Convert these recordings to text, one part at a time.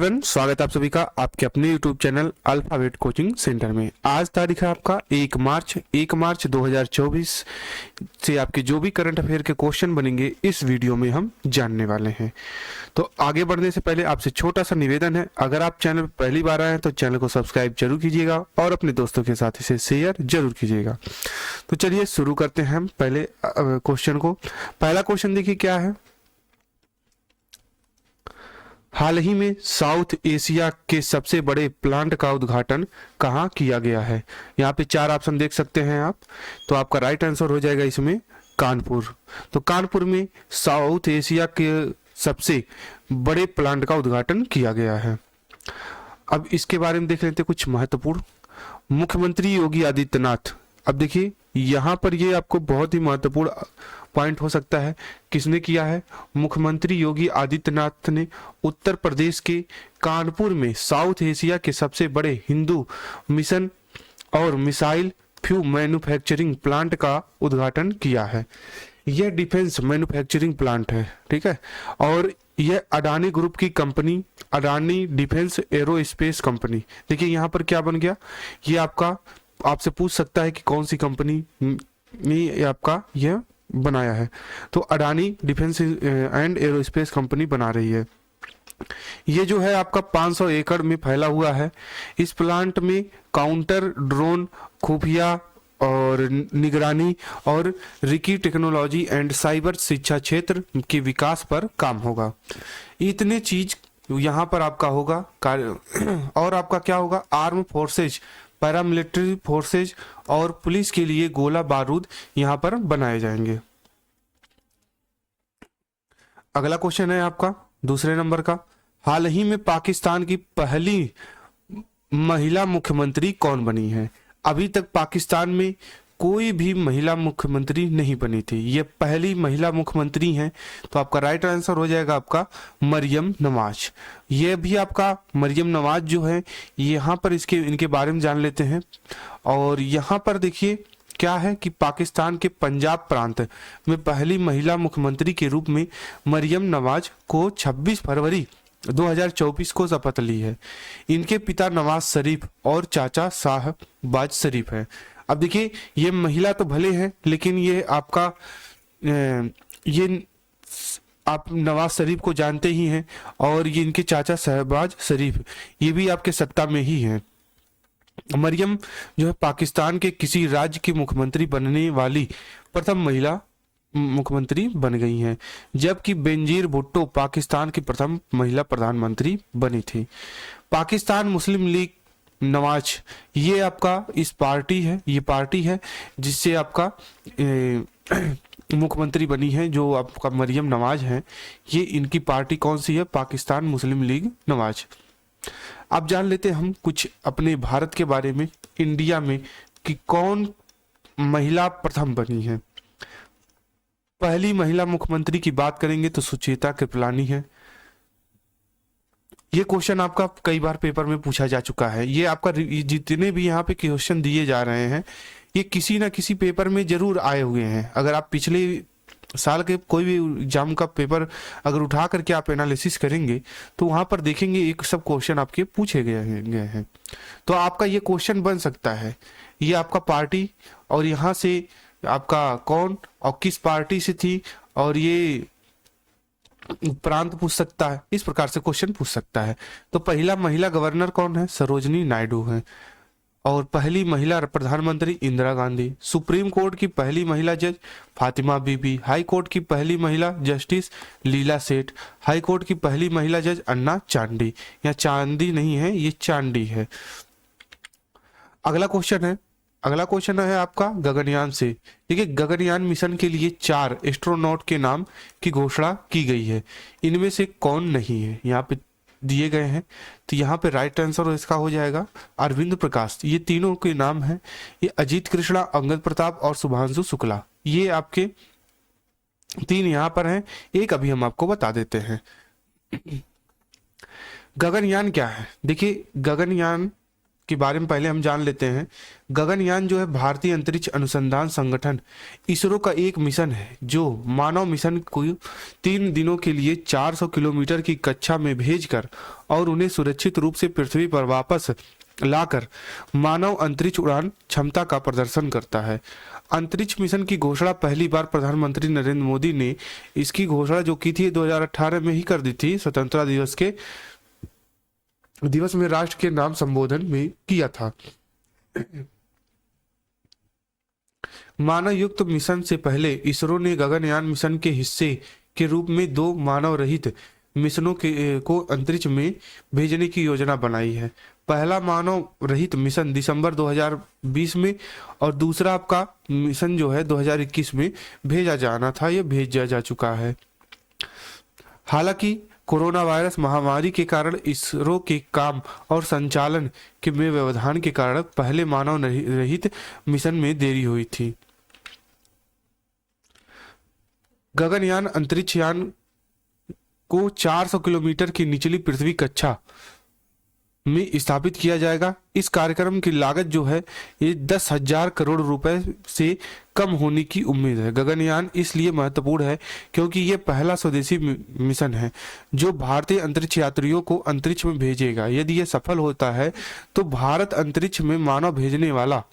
Everyone, स्वागत है आप सभी का आपके अपने YouTube channel alphabet coaching centre में। आज तारीख है आपका 1 मार्च 2024 से आपके जो भी करंट अफेयर के क्वेश्चन बनेंगे इस वीडियो में हम जानने वाले हैं। तो आगे बढ़ने से पहले आपसे छोटा सा निवेदन है, अगर आप चैनल पर पहली बार आए हैं तो चैनल को सब्सक्राइब जरूर कीजिएगा और अपने दोस्तों के साथ इसे शेयर जरूर कीजिएगा। तो चलिए शुरू करते हैं हम पहले क्वेश्चन को। पहला क्वेश्चन देखिए क्या है। हाल ही में साउथ एशिया के सबसे बड़े प्लांट का उद्घाटन कहाँ किया गया है? यहाँ पे 4 ऑप्शन देख सकते हैं आप। तो आपका राइट आंसर हो जाएगा इसमें कानपुर। तो कानपुर में साउथ एशिया के सबसे बड़े प्लांट का उद्घाटन किया गया है। अब इसके बारे में देख लेते हैं कुछ महत्वपूर्ण। मुख्यमंत्री योगी आदित्यनाथ, अब देखिए यहाँ पर ये आपको बहुत ही महत्वपूर्ण पॉइंट हो सकता है। किसने किया है? मुख्यमंत्री योगी आदित्यनाथ ने उत्तर प्रदेश के कानपुर में साउथ एशिया के सबसे बड़े हिंदू मिशन और मिसाइल फ्यूल मैन्युफैक्चरिंग प्लांट का उद्घाटन किया है। यह डिफेंस मैन्युफैक्चरिंग प्लांट है, ठीक है। और यह अडानी ग्रुप की company, Adani defence aerospace company. देखिए यहाँ पर क्या बन गया, ये आपका आपसे पूछ सकता है कि कौन सी कंपनी ने आपका यह बनाया है। तो Adani defence and aerospace company बना रही है। ये जो है आपका 500 एकड़ में फैला हुआ है। इस प्लांट में काउंटर ड्रोन, खुफिया और निगरानी और रिकी टेक्नोलॉजी एंड साइबर शिक्षा क्षेत्र के विकास पर काम होगा। इतने चीज यहाँ पर आपका होगा और आपका क्या होगा, आर्म फोर्सेज, पैरामिलिट्री फोर्सेज और पुलिस के लिए गोला बारूद यहाँ पर बनाए जाएंगे। अगला क्वेश्चन है आपका दूसरे नंबर का। हाल ही में पाकिस्तान की पहली महिला मुख्यमंत्री कौन बनी है? अभी तक पाकिस्तान में कोई भी महिला मुख्यमंत्री नहीं बनी थी, ये पहली महिला मुख्यमंत्री हैं। तो आपका राइट आंसर हो जाएगा आपका मरियम नवाज। ये भी आपका मरियम नवाज जो है, यहाँ पर इनके बारे में जान लेते हैं। और यहाँ पर देखिए क्या है कि पाकिस्तान के पंजाब प्रांत में पहली महिला मुख्यमंत्री के रूप में मरियम नवाज को 26 फरवरी 2024 को शपथ ली है। इनके पिता नवाज शरीफ और चाचा शाहबाज शरीफ है। अब देखिए ये महिला तो भले हैं, लेकिन ये आपका ये आप नवाज शरीफ को जानते ही हैं और ये इनके चाचा शहबाज शरीफ ये भी आपके सत्ता में ही हैं। मरियम जो है पाकिस्तान के किसी राज्य की मुख्यमंत्री बनने वाली प्रथम महिला मुख्यमंत्री बन गई हैं, जबकि बेनजीर भुट्टो पाकिस्तान की प्रथम महिला प्रधानमंत्री बनी थी। पाकिस्तान मुस्लिम लीग नवाज, ये आपका ये पार्टी है जिससे आपका मुख्यमंत्री बनी है, जो आपका मरियम नवाज है। ये इनकी पार्टी कौन सी है? पाकिस्तान मुस्लिम लीग नवाज। अब जान लेते हैं हम कुछ अपने भारत के बारे में, इंडिया में कि कौन महिला प्रथम बनी है। पहली महिला मुख्यमंत्री की बात करेंगे तो सुचेता कृपलानी है। ये क्वेश्चन आपका कई बार पेपर में पूछा जा चुका है। ये आपका जितने भी यहाँ पे क्वेश्चन दिए जा रहे हैं ये किसी ना किसी पेपर में जरूर आए हुए हैं। अगर आप पिछले साल के कोई भी एग्जाम का पेपर अगर उठा करके आप एनालिसिस करेंगे तो वहां पर देखेंगे एक सब क्वेश्चन आपके पूछे गए हैं। तो आपका ये क्वेश्चन बन सकता है, ये आपका पार्टी और यहाँ से आपका कौन और किस पार्टी से थी और ये प्रांत पूछ सकता है, इस प्रकार से क्वेश्चन पूछ सकता है। तो पहला महिला गवर्नर कौन है? सरोजनी नायडू है। और पहली महिला प्रधानमंत्री इंदिरा गांधी। सुप्रीम कोर्ट की पहली महिला जज फातिमा बीबी। हाई कोर्ट की पहली महिला जस्टिस लीला सेठ। हाई कोर्ट की पहली महिला जज अन्ना चांडी। या चांदी नहीं है, ये चांडी है। अगला क्वेश्चन है आपका गगनयान से। देखिए गगनयान मिशन के लिए 4 एस्ट्रोनॉट के नाम की घोषणा की गई है, इनमें से कौन नहीं है? यहाँ पे दिए गए हैं। तो यहाँ पे राइट आंसर इसका हो जाएगा अरविंद प्रकाश। ये तीनों के नाम हैं, ये अजीत कृष्णा, अंगद प्रताप और शुभांशु शुक्ला। ये आपके 3 यहाँ पर हैं, एक अभी हम आपको बता देते हैं। गगनयान क्या है? देखिए गगनयान के बारे में पहले हम जान लेते हैं। गगनयान जो है भारतीय अंतरिक्ष अनुसंधान संगठन इसरो का एक मिशन है जो मानव मिशन को 3 दिनों के लिए 400 किलोमीटर की कक्षा में भेजकर और उन्हें सुरक्षित रूप से पृथ्वी पर वापस लाकर मानव अंतरिक्ष उड़ान क्षमता का प्रदर्शन करता है। अंतरिक्ष मिशन की घोषणा पहली बार प्रधानमंत्री नरेंद्र मोदी ने इसकी घोषणा जो की थी 2018 में ही कर दी थी, स्वतंत्रता दिवस में राष्ट्र के नाम संबोधन में किया था। मानव युक्त मिशन से पहले इसरो ने गगनयान मिशन के हिस्से के रूप में 2 मानव रहित मिशनों को अंतरिक्ष में भेजने की योजना बनाई है। पहला मानव रहित मिशन दिसंबर 2020 में और दूसरा आपका मिशन जो है 2021 में भेजा जाना था, यह भेजा जा चुका है। हालांकि कोरोना वायरस महामारी के कारण इसरो के काम और संचालन के में व्यवधान के कारण पहले मानव रहित मिशन में देरी हुई थी। गगनयान अंतरिक्ष यान को 400 किलोमीटर की निचली पृथ्वी कक्षा में स्थापित किया जाएगा। इस कार्यक्रम की लागत जो है ये 10,000 करोड़ रुपए से कम होने की उम्मीद है। गगनयान इसलिए महत्वपूर्ण है क्योंकि ये पहला स्वदेशी मिशन है जो भारतीय अंतरिक्ष यात्रियों को अंतरिक्ष में भेजेगा। यदि ये सफल होता है तो भारत अंतरिक्ष में मानव भेजने वाला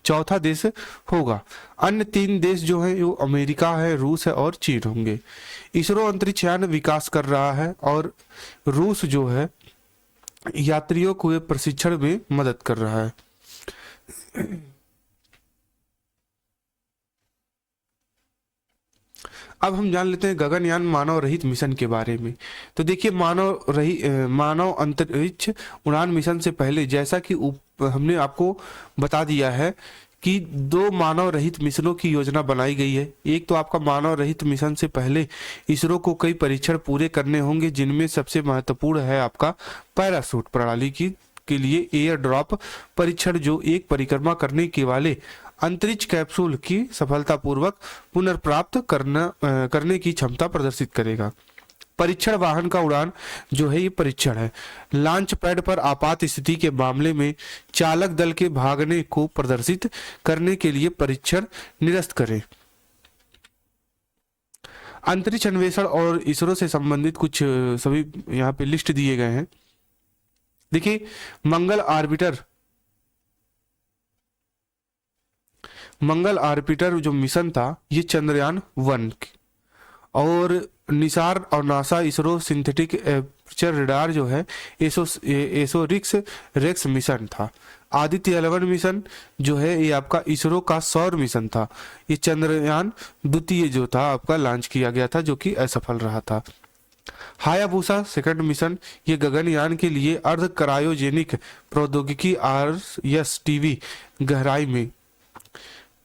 चौथा देश होगा। अन्य 3 देश जो हैं वो अमेरिका है, रूस है और चीन होंगे। इसरो अंतरिक्ष यान विकास कर रहा है और रूस जो है यात्रियों को प्रशिक्षण में मदद कर रहा है। अब हम जान लेते हैं गगनयान मानव रहित मिशन के बारे में। तो देखिए मानव अंतरिक्ष उड़ान मिशन से पहले जैसा कि हमने आपको बता दिया है कि 2 मानव रहित मिशनों की योजना बनाई गई है। एक तो आपका मानव रहित मिशन से पहले इसरो को कई परीक्षण पूरे करने होंगे, जिनमें सबसे महत्वपूर्ण है आपका पैराशूट प्रणाली के लिए एयर ड्रॉप परीक्षण, जो एक परिक्रमा करने के वाले अंतरिक्ष कैप्सूल की सफलतापूर्वक पुनर्प्राप्त करने की क्षमता प्रदर्शित करेगा। परीक्षण वाहन का उड़ान जो है ये परीक्षण है। लॉन्च पैड पर आपात स्थिति के मामले में चालक दल के भागने को प्रदर्शित करने के लिए परीक्षण निरस्त करें। अंतरिक्ष अन्वेषण और इसरो से संबंधित कुछ सभी यहाँ पे लिस्ट दिए गए हैं। देखिए मंगल आर्बिटर जो मिशन था ये चंद्रयान 1 और निसार और NASA ISRO synthetic aperture radar जो है एसो रेक्स मिशन था। आदित्य 11 मिशन जो है ये आपका इसरो का सौर मिशन था। ये चंद्रयान 2 जो था आपका लॉन्च किया गया था जो कि असफल रहा था। हायाबुसा 2 मिशन ये गगनयान के लिए अर्ध क्रायोजेनिक प्रौद्योगिकी RSTV गहराई में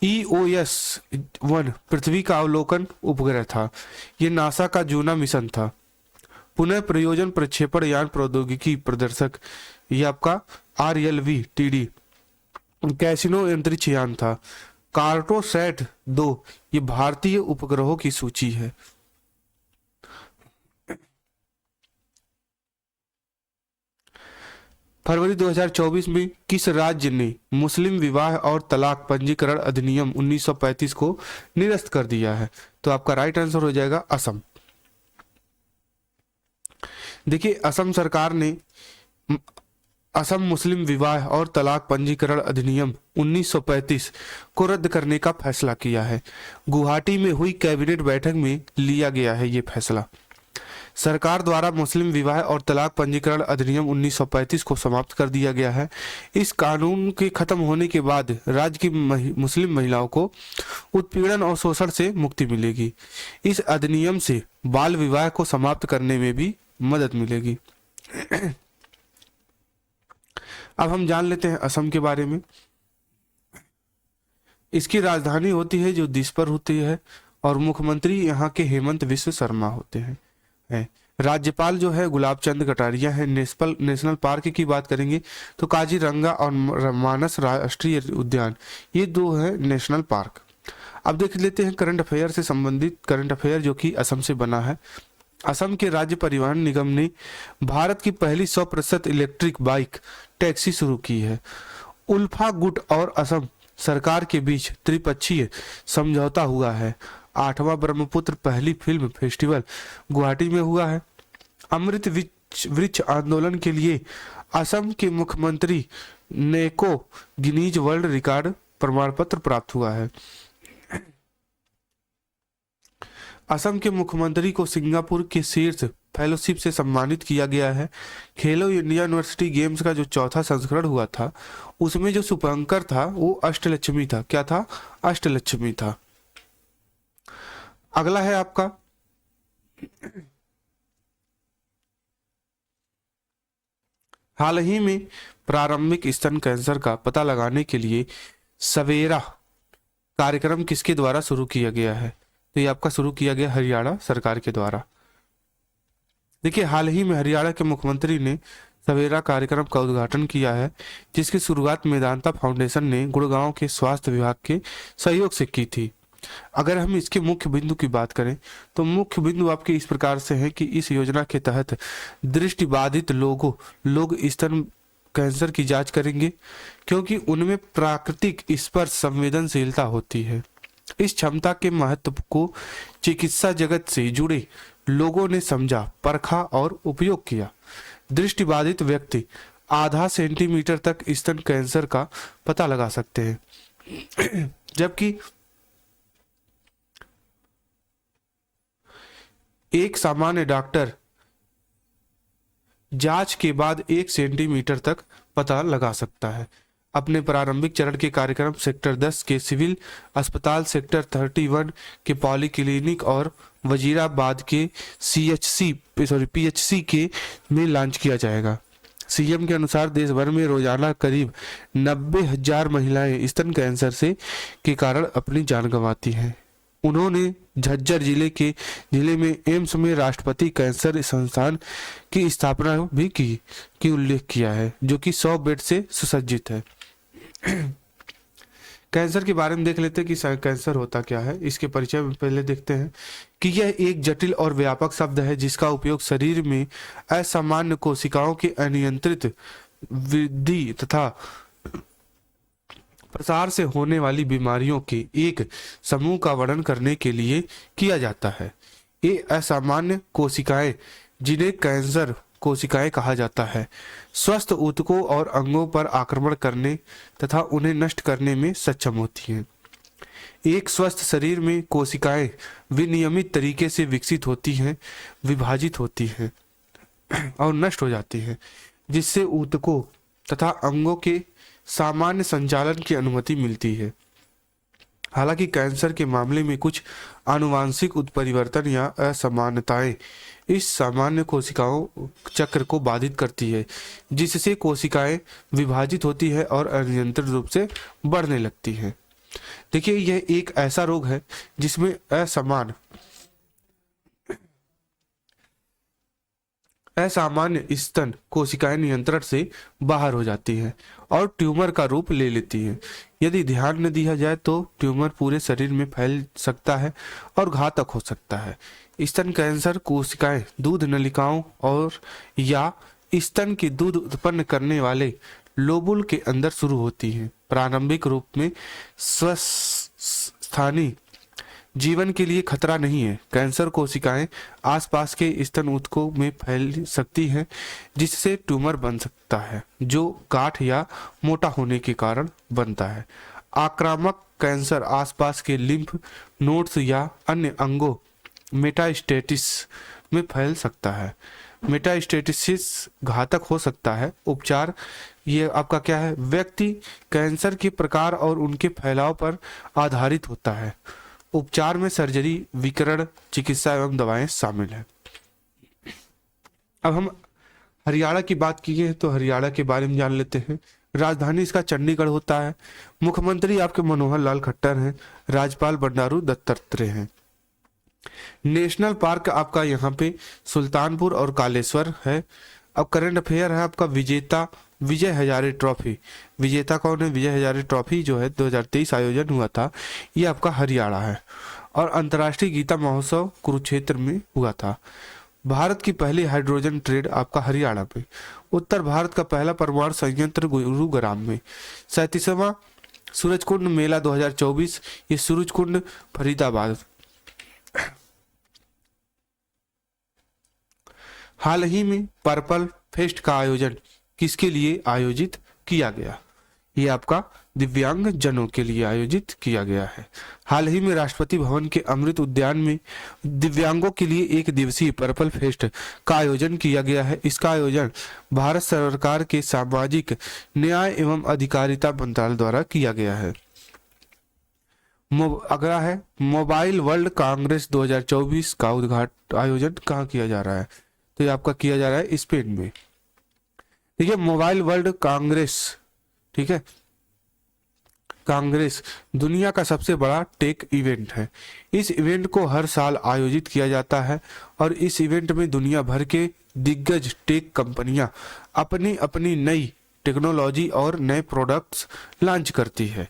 EOS-1 पृथ्वी का अवलोकन उपग्रह था। ये नासा का जूना मिशन था। पुनः प्रयोजन प्रक्षेपण यान प्रौद्योगिकी प्रदर्शक ये आपका RLV-TD कैसिनो अंतरिक्ष यान था। कार्टोसैट 2 ये भारतीय उपग्रहों की सूची है। फरवरी 2024 में किस राज्य ने मुस्लिम विवाह और तलाक पंजीकरण अधिनियम 1935 को निरस्त कर दिया है? तो आपका राइट आंसर हो जाएगा असम। देखिए असम सरकार ने असम मुस्लिम विवाह और तलाक पंजीकरण अधिनियम 1935 को रद्द करने का फैसला किया है। गुवाहाटी में हुई कैबिनेट बैठक में लिया गया है ये फैसला। सरकार द्वारा मुस्लिम विवाह और तलाक पंजीकरण अधिनियम 1935 को समाप्त कर दिया गया है। इस कानून के खत्म होने के बाद राज्य की मुस्लिम महिलाओं को उत्पीड़न और शोषण से मुक्ति मिलेगी। इस अधिनियम से बाल विवाह को समाप्त करने में भी मदद मिलेगी। अब हम जान लेते हैं असम के बारे में। इसकी राजधानी होती है जो दिसपुर होती है और मुख्यमंत्री यहाँ के हेमंत बिस्वा शर्मा होते हैं। राज्यपाल जो है गुलाब चंद कटारिया है। नेशनल पार्क की बात करेंगे तो काजीरंगा और मानस राष्ट्रीय उद्यान ये 2 है नेशनल पार्क। अब देख लेते हैं करंट अफेयर से संबंधित करंट अफेयर जो कि असम से बना है। असम के राज्य परिवहन निगम ने भारत की पहली 100% इलेक्ट्रिक बाइक टैक्सी शुरू की है। उल्फा गुट और असम सरकार के बीच त्रिपक्षीय समझौता हुआ है। 8वां ब्रह्मपुत्र पहली फिल्म फेस्टिवल गुवाहाटी में हुआ है। अमृत वृक्ष आंदोलन के लिए असम के मुख्यमंत्री ने को गिनीज वर्ल्ड रिकॉर्ड प्रमाण पत्र प्राप्त हुआ है। असम के मुख्यमंत्री को सिंगापुर के शीर्ष फेलोशिप से सम्मानित किया गया है। खेलो इंडिया यूनिवर्सिटी गेम्स का जो चौथा संस्करण हुआ था उसमें जो शुभंकर था वो अष्टलक्ष्मी था। क्या था? अष्टलक्ष्मी था। अगला है आपका हाल ही में प्रारंभिक स्तन कैंसर का पता लगाने के लिए सवेरा कार्यक्रम किसके द्वारा शुरू किया गया है? तो ये आपका शुरू किया गया हरियाणा सरकार के द्वारा। देखिए, हाल ही में हरियाणा के मुख्यमंत्री ने सवेरा कार्यक्रम का उद्घाटन किया है, जिसकी शुरुआत मेदांता फाउंडेशन ने गुड़गांव के स्वास्थ्य विभाग के सहयोग से की थी। अगर हम इसके मुख्य बिंदु की बात करें तो मुख्य बिंदु आपके इस प्रकार से है कि इस योजना के तहत दृष्टिबाधित लोग स्तन कैंसर की जांच करेंगे, क्योंकि उनमें प्राकृतिक स्पर्श संवेदनशीलता होती है। इस क्षमता के महत्व को चिकित्सा जगत से जुड़े लोगों ने समझा, परखा और उपयोग किया। दृष्टिबाधित व्यक्ति आधा सेंटीमीटर तक स्तन कैंसर का पता लगा सकते हैं, जबकि एक सामान्य डॉक्टर जांच के बाद 1 सेंटीमीटर तक पता लगा सकता है। अपने प्रारंभिक चरण के कार्यक्रम सेक्टर 10 के सिविल अस्पताल, सेक्टर 31 के पॉलीक्लिनिक और वजीराबाद के पीएचसी के में लॉन्च किया जाएगा। सीएम के अनुसार देश भर में रोजाना करीब 90,000 महिलाएं स्तन कैंसर के कारण अपनी जान गंवाती हैं। उन्होंने झज्जर जिले में एम्स में राष्ट्रपति कैंसर संस्थान की स्थापना भी की उल्लेख किया है, जो कि 100 बेड से सुसज्जित है। कैंसर के बारे में देख लेते हैं कि कैंसर होता क्या है। इसके परिचय में पहले देखते हैं कि यह एक जटिल और व्यापक शब्द है जिसका उपयोग शरीर में असामान्य कोशिकाओं के अनियंत्रित वृद्धि तथा प्रसार से होने वाली बीमारियों के एक समूह का वर्णन करने के लिए किया जाता है। ये असामान्य कोशिकाएं, जिन्हें कैंसर कोशिकाएं कहा जाता है, स्वस्थ ऊतकों और अंगों पर आक्रमण करने तथा उन्हें नष्ट करने में सक्षम होती हैं। एक स्वस्थ शरीर में कोशिकाएं विनियमित तरीके से विकसित होती हैं, विभाजित होती हैं और नष्ट हो जाती हैं, जिससे ऊतकों तथा अंगों के सामान्य संचालन की अनुमति मिलती है। हालांकि कैंसर के मामले में कुछ आनुवांशिक उत्परिवर्तन या असामान्यताएं इस सामान्य कोशिकाओं चक्र को बाधित करती है, जिससे कोशिकाएं विभाजित होती है और अनियंत्रित रूप से बढ़ने लगती हैं। देखिए, यह एक ऐसा रोग है जिसमें असामान्य स्तन कोशिकाएं नियंत्रण से बाहर हो जाती हैं और ट्यूमर का रूप ले लेती हैं। यदि ध्यान न दिया जाए तो ट्यूमर पूरे शरीर में फैल सकता है और घातक हो सकता है। स्तन कैंसर कोशिकाएं दूध नलिकाओं और या स्तन की दूध उत्पन्न करने वाले लोबुल के अंदर शुरू होती हैं। प्रारंभिक रूप में स्वस्थानी जीवन के लिए खतरा नहीं है। कैंसर कोशिकाएं आसपास के स्तन ऊतकों में फैल सकती हैं, जिससे ट्यूमर बन सकता है, जो गांठ या मोटा होने के कारण बनता है। आक्रामक कैंसर आसपास के लिम्फ नोड्स या अन्य अंगों मेटास्टेसिस में फैल सकता है। मेटास्टेसिस घातक हो सकता है। उपचार ये आपका क्या है? व्यक्ति कैंसर के प्रकार और उनके फैलाव पर आधारित होता है। उपचार में सर्जरी, विकिरण चिकित्सा एवं दवाएं शामिल है। अब हम हरियाणा की बात की है तो हरियाणा के बारे में जान लेते हैं। राजधानी इसका चंडीगढ़ होता है। मुख्यमंत्री आपके मनोहर लाल खट्टर हैं। राज्यपाल बंडारू दत्तात्रेय हैं। नेशनल पार्क आपका यहाँ पे सुल्तानपुर और कालेश्वर है। अब करंट अफेयर है आपका विजय हजारे ट्रॉफी। विजेता कौन है? विजय हजारे ट्रॉफी जो है 2023 आयोजन हुआ था, ये आपका हरियाणा है। और अंतर्राष्ट्रीय गीता महोत्सव कुरुक्षेत्र में हुआ था। भारत की पहली हाइड्रोजन ट्रेन आपका हरियाणा में। उत्तर भारत का पहला परमाणु संयंत्र गुरुग्राम में। 37वां सूरजकुंड मेला 2024, ये सूरजकुंड फरीदाबाद। हाल ही में पर्पल फेस्ट का आयोजन किसके लिए आयोजित किया गया? ये आपका दिव्यांग जनों के लिए आयोजित किया गया है। हाल ही में राष्ट्रपति भवन के अमृत उद्यान में दिव्यांगों के लिए एक दिवसीय पर्पल फेस्ट का आयोजन किया गया है। इसका आयोजन भारत सरकार के सामाजिक न्याय एवं अधिकारिता मंत्रालय द्वारा किया गया है। अगला है मोबाइल वर्ल्ड कांग्रेस 2024 का उद्घाटन आयोजन कहाँ किया जा रहा है? तो ये आपका किया जा रहा है स्पेन में। ठीक है, मोबाइल वर्ल्ड कांग्रेस, ठीक है, कांग्रेस दुनिया का सबसे बड़ा टेक इवेंट है। इस इवेंट को हर साल आयोजित किया जाता है और इस इवेंट में दुनिया भर के दिग्गज टेक कंपनियां अपनी अपनी नई टेक्नोलॉजी और नए प्रोडक्ट्स लॉन्च करती है।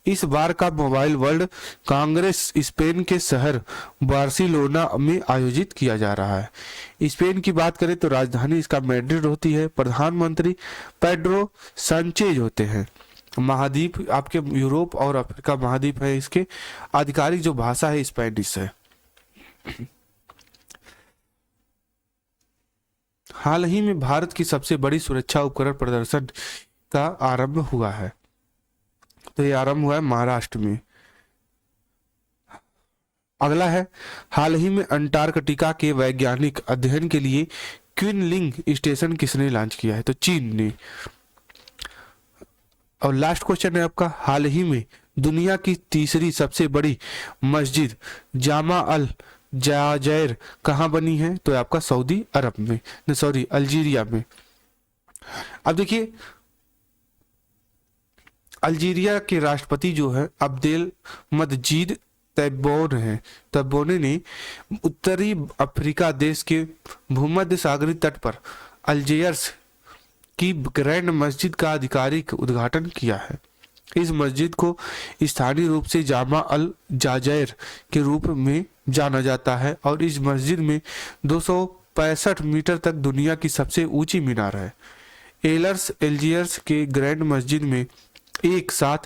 इस बार का मोबाइल वर्ल्ड कांग्रेस स्पेन के शहर बार्सिलोना में आयोजित किया जा रहा है। स्पेन की बात करें तो राजधानी इसका मैड्रिड होती है। प्रधानमंत्री पेड्रो सांचेज होते हैं। महाद्वीप आपके यूरोप और अफ्रीका महाद्वीप है। इसके आधिकारिक जो भाषा है स्पेनिश है। हाल ही में भारत की सबसे बड़ी सुरक्षा उपकरण प्रदर्शन का आरंभ हुआ है। तो ये आरंभ हुआ है महाराष्ट्र में। अगला है हाल ही में अंटार्कटिका के वैज्ञानिक अध्ययन के लिए क्विनलिंग स्टेशन किसने लॉन्च किया है? तो चीन ने। और लास्ट क्वेश्चन है आपका, हाल ही में दुनिया की तीसरी सबसे बड़ी मस्जिद जामा अल जाजैर कहाँ बनी है? तो आपका सऊदी अरब में, सॉरी अल्जीरिया में। अब देखिए अल्जीरिया के राष्ट्रपति जो है अब्देल मजीद तैब्बोन है। तैब्बोने ने उत्तरी अफ्रीका देश के भूमध्य सागरीय तट पर अल्जियर्स की ग्रैंड मस्जिद का आधिकारिक उद्घाटन किया है। इस मस्जिद को स्थानीय रूप से जामा अल जाजैर के रूप में जाना जाता है और इस मस्जिद में 265 मीटर तक दुनिया की सबसे ऊंची मीनार है। एलर्स एल्जियर्स के ग्रैंड मस्जिद में एक साथ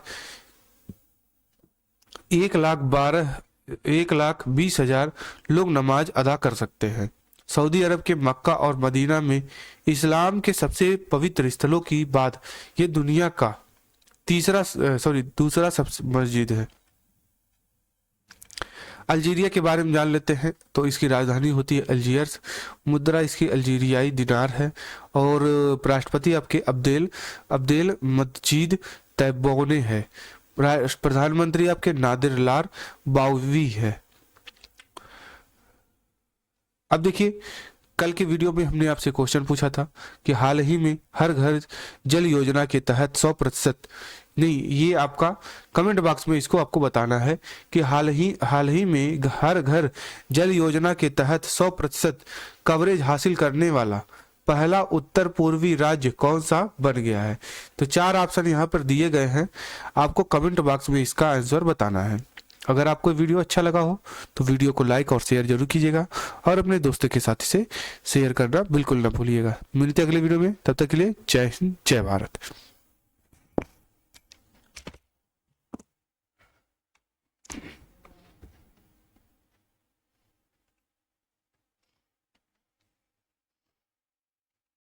1,20,000 लोग नमाज अदा कर सकते हैं। सऊदी अरब के मक्का और मदीना में इस्लाम के सबसे पवित्र स्थलों की बाद ये दुनिया का दूसरा सबसे मस्जिद है। अल्जीरिया के बारे में जान लेते हैं। तो इसकी राजधानी होती है अल्जियर्स। मुद्रा इसकी अल्जीरियाई दिनार है और राष्ट्रपति आपके अब्देल मजीद तैब्बोने है। प्रधानमंत्री आपके नादिर लार बाउवी है। अब देखिए कल के वीडियो में हमने आपसे क्वेश्चन पूछा था कि हाल ही में हर घर जल योजना के तहत 100% नहीं, ये आपका कमेंट बॉक्स में इसको आपको बताना है कि हाल ही में हर घर जल योजना के तहत 100% कवरेज हासिल करने वाला पहला उत्तर पूर्वी राज्य कौन सा बन गया है? तो 4 ऑप्शन यहाँ पर दिए गए हैं, आपको कमेंट बॉक्स में इसका आंसर बताना है। अगर आपको वीडियो अच्छा लगा हो तो वीडियो को लाइक और शेयर जरूर कीजिएगा और अपने दोस्तों के साथ इसे शेयर करना बिल्कुल ना भूलिएगा। मिलते हैं अगले वीडियो में, तब तक के लिए जय हिंद जय भारत।